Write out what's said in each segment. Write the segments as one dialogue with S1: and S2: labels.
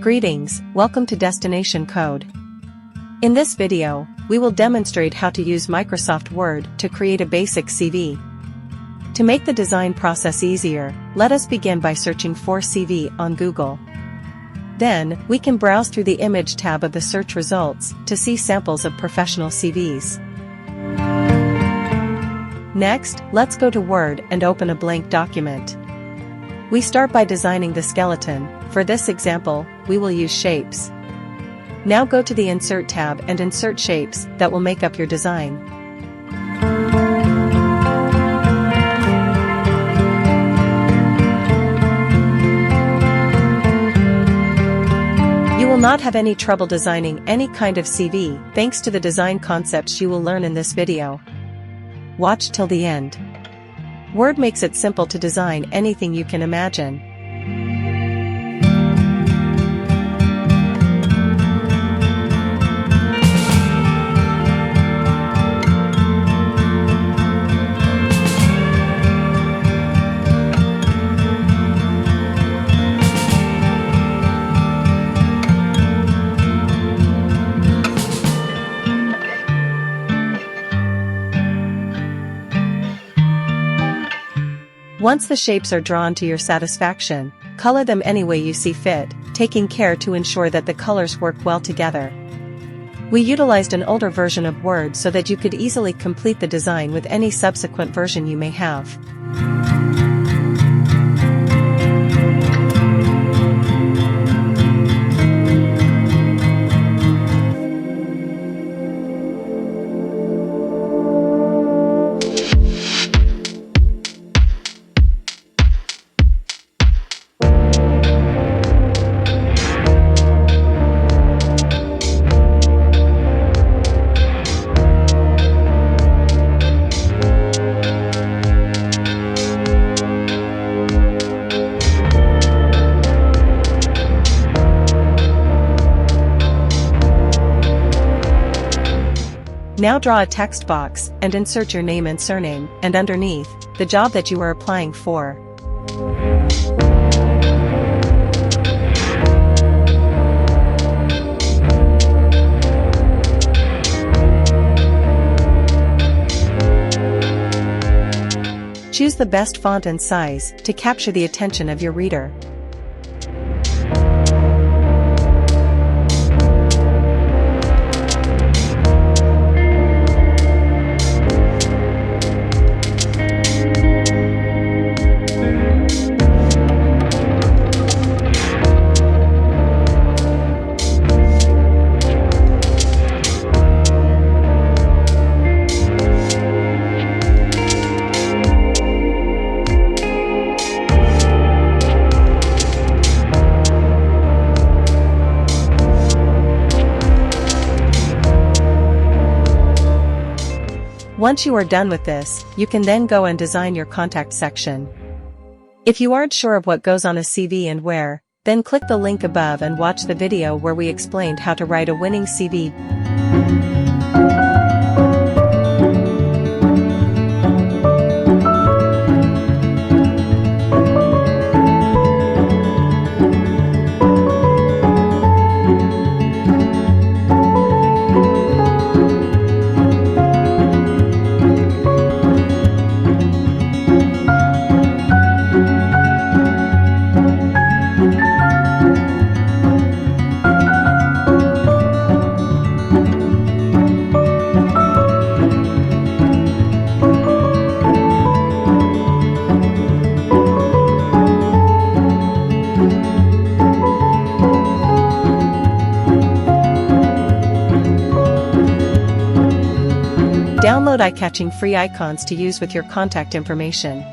S1: Greetings, welcome to Destination Code. In this video, we will demonstrate how to use Microsoft Word to create a basic CV. To make the design process easier, let us begin by searching for CV on Google. Then, we can browse through the Image tab of the search results to see samples of professional CVs. Next, let's go to Word and open a blank document. We start by designing the skeleton. For this example, we will use shapes. Now go to the Insert tab and insert shapes that will make up your design. You will not have any trouble designing any kind of CV thanks to the design concepts you will learn in this video. Watch till the end. Word makes it simple to design anything you can imagine. Once the shapes are drawn to your satisfaction, color them any way you see fit, taking care to ensure that the colors work well together. We utilized an older version of Word so that you could easily complete the design with any subsequent version you may have. Now draw a text box and insert your name and surname, and underneath, the job that you are applying for. Choose the best font and size to capture the attention of your reader. Once you are done with this, you can then go and design your contact section. If you aren't sure of what goes on a CV and where, then click the link above and watch the video where we explained how to write a winning CV. Download eye-catching free icons to use with your contact information.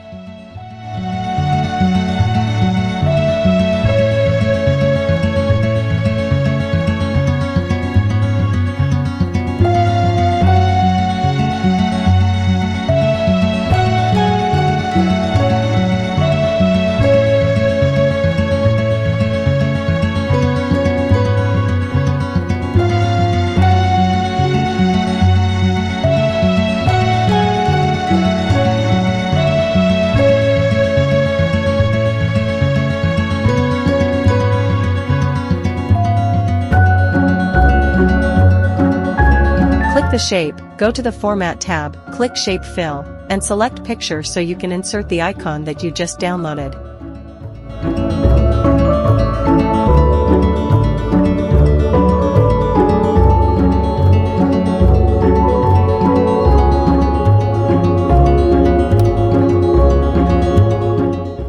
S1: the shape, go to the Format tab, click Shape Fill, and select Picture so you can insert the icon that you just downloaded.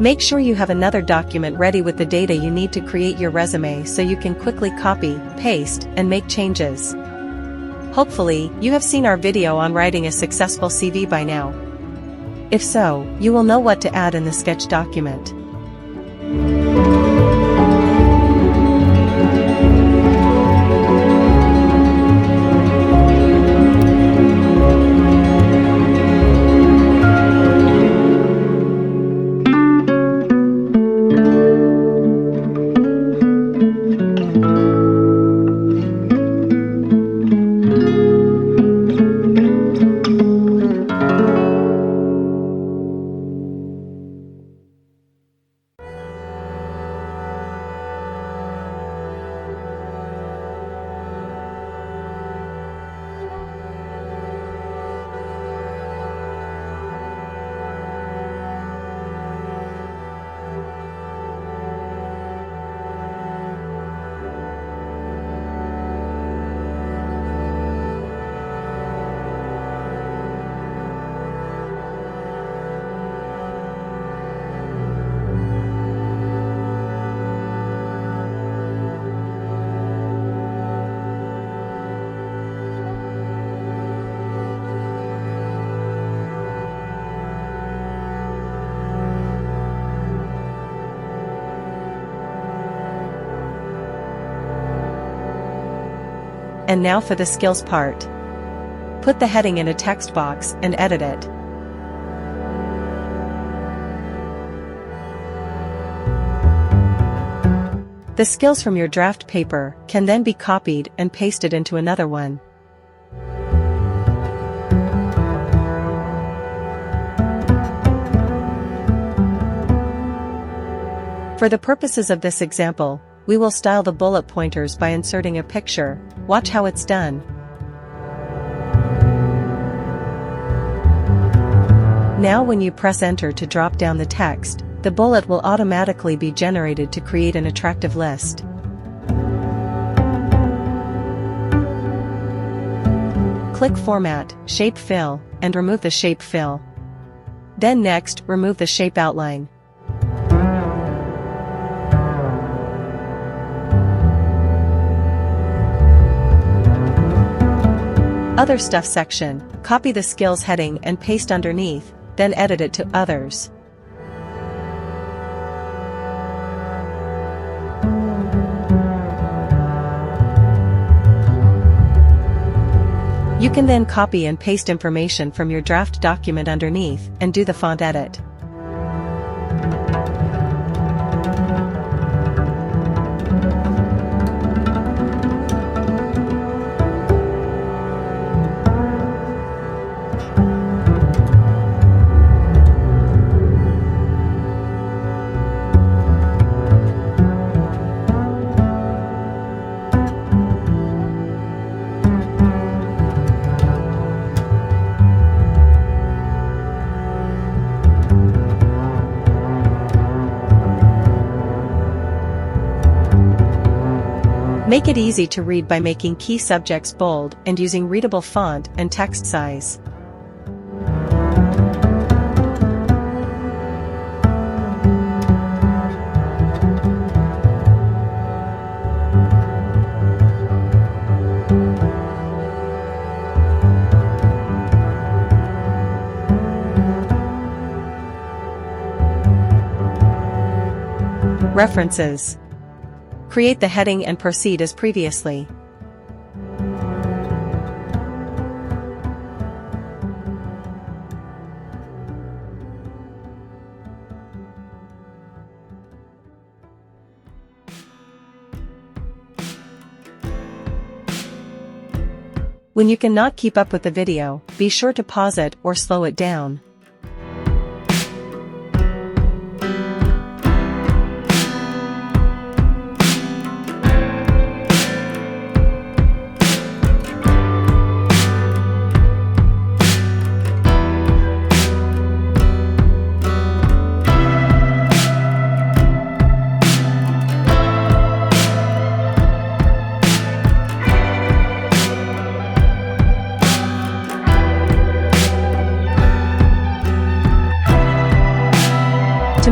S1: Make sure you have another document ready with the data you need to create your resume so you can quickly copy, paste, and make changes. Hopefully, you have seen our video on writing a successful CV by now. If so, you will know what to add in the sketch document. And now for the skills part. Put the heading in a text box and edit it. The skills from your draft paper can then be copied and pasted into another one. For the purposes of this example, we will style the bullet pointers by inserting a picture. Watch how it's done. Now when you press Enter to drop down the text, the bullet will automatically be generated to create an attractive list. Click Format, Shape Fill, and remove the shape fill. Then next, remove the shape outline. Other Stuff section, copy the skills heading and paste underneath, then edit it to Others. You can then copy and paste information from your draft document underneath and do the font edit. Make it easy to read by making key subjects bold and using readable font and text size. References. Create the heading and proceed as previously. When you cannot keep up with the video, be sure to pause it or slow it down.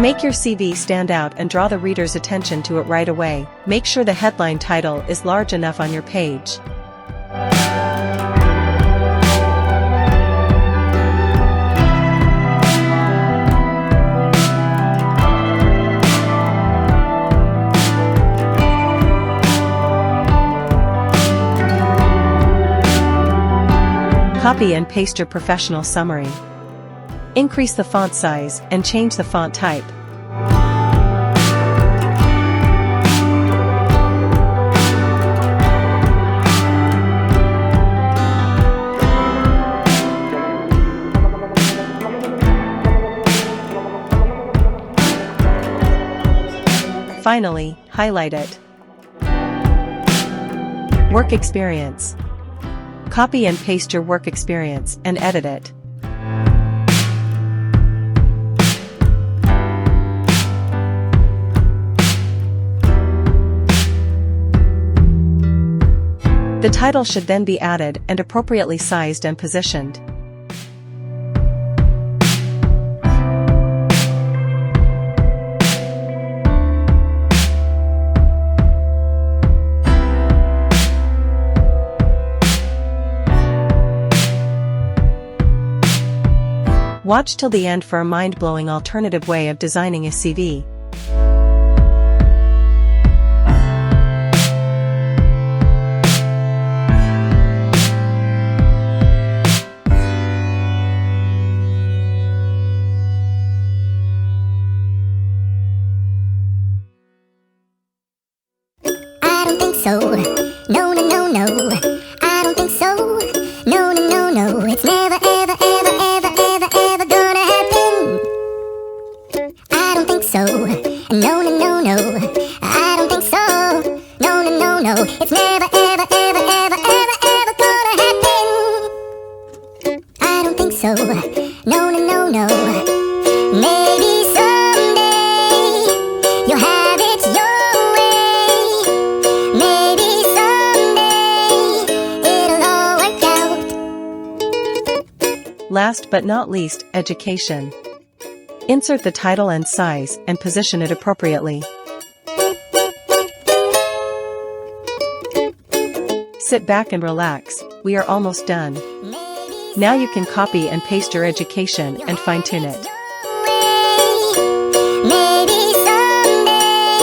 S1: make your CV stand out and draw the reader's attention to it right away, make sure the headline title is large enough on your page. Copy and paste your professional summary. Increase the font size and change the font type. Finally, highlight it. Work experience. Copy and paste your work experience and edit it. The title should then be added and appropriately sized and positioned. Watch till the end for a mind-blowing alternative way of designing a CV.
S2: I don't think so. No, no, no, no. I don't think so. No, no, no, no. It's never, ever, ever, ever, ever, ever gonna happen. I don't think so. No, no, no, no. I don't think so. No, no, no, no. It's never, ever, ever, ever, ever, ever gonna happen. I don't think so. No, no, no, no. Maybe someday you'll have it your way. Maybe someday it'll all work out.
S1: Last but not least, education. Insert the title and size and position it appropriately. Sit back and relax, we are almost done. Now you can copy and paste your education and fine-tune it.
S2: Maybe someday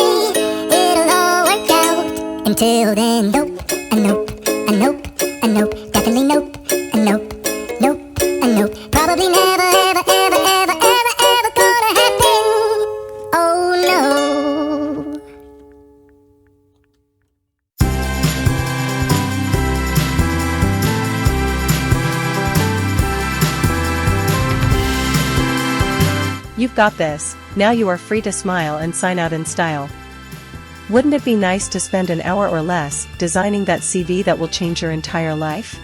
S2: it'll all work out. Until then, nope, a nope, a nope, a nope, definitely nope, a nope, nope, a nope. Probably never, ever, ever, ever, ever, ever gonna happen. Oh no.
S1: You've got this, now you are free to smile and sign out in style. Wouldn't it be nice to spend an hour or less designing that CV that will change your entire life?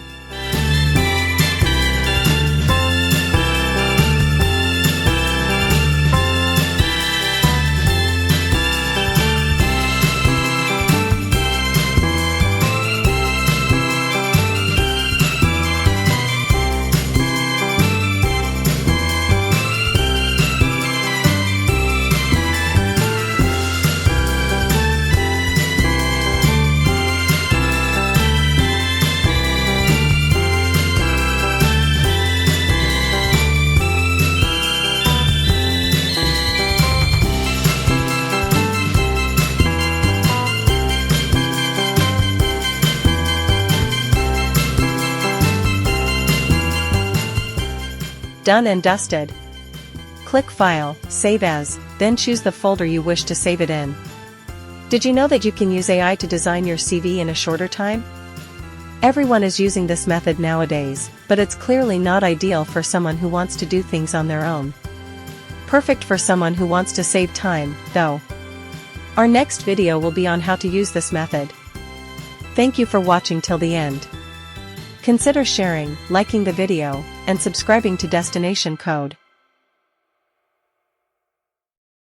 S1: Done and dusted. Click File, Save As, then choose the folder you wish to save it in. Did you know that you can use AI to design your CV in a shorter time? Everyone is using this method nowadays, but it's clearly not ideal for someone who wants to do things on their own. Perfect for someone who wants to save time, though. Our next video will be on how to use this method. Thank you for watching till the end. Consider sharing, liking the video, and subscribing to Destination Code.